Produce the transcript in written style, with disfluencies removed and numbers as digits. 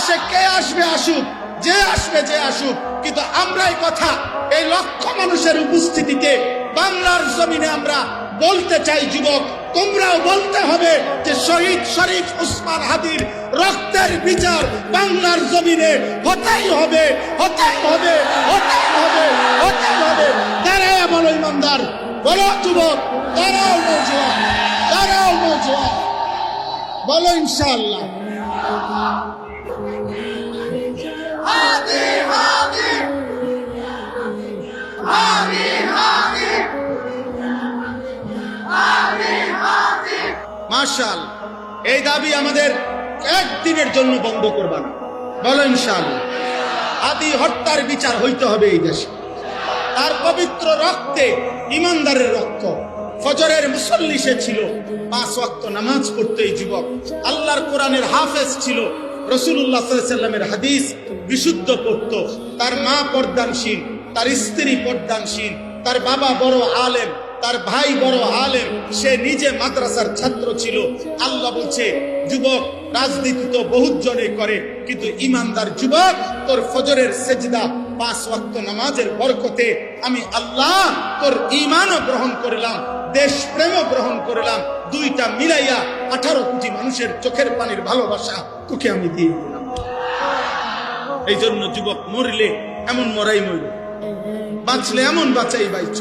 দেশে কে আসবে আসুক, যে আসবে যে আসুক, কিন্তু আমরা এই কথা এই লক্ষ মানুষের উপস্থিতিতে বাংলার জমিনে আমরা বলতে চাই, যুবক তোমরাও বলতে হবে যে শহীদ শরীফ উসমান হাদির রক্তের বিচার বাংলার জমিনে হতেই হবে, হতেই হবে, হতেই হবে, হতেই হবে। দাঁড়ায় বলো ইমানদার, বলো যুবক, দাঁড়াও নৌজওয়ান, দাঁড়াও নৌজওয়ান, বলো ইনশাআল্লাহ। মাশাআল্লাহ, এই দাবি আমাদের একদিনের জন্য বন্ধ করবা না, বলো ইনশাআল্লাহ। হাদি হত্যার বিচার হইতে হবে এই দেশে। তার পবিত্র রক্তে, ইমানদারের রক্ত। ফজরের মুসল্লি সে ছিল, 5 ওয়াক্ত নামাজ পড়তো এই যুবক। আল্লাহর কোরআনের হাফেজ ছিল, রাসূলুল্লাহ সাল্লাল্লাহু আলাইহি ওয়াসাল্লামের হাদিস বিশুদ্ধ পড়ত। তার মা পর্দানশীল, তার স্ত্রী পর্দানশীল, তার বাবা বড় আলেম, তার ভাই বড় আলেম, সে নিজে মাদ্রাসার ছাত্র ছিল। আল্লাহ বলছে, যুবক রাজনীতি তো বহুত জনে করে, কিন্তু ইমানদার যুবক তোর ফজরের সেজদা 5 ওয়াক্ত নামাজের বরকতে আমি আল্লাহ তোর ঈমানও গ্রহণ করলাম, দেশ প্রেমও গ্রহণ করলাম, দুইটা মিলাইয়া 18 কোটি মানুষের চোখের পানির ভালোবাসা তোকে আমি দিয়ে দিলাম। এই জন্য যুবক মরলে এমন মরাই মরল, বাঁচলে এমন বাঁচাই বাইছ।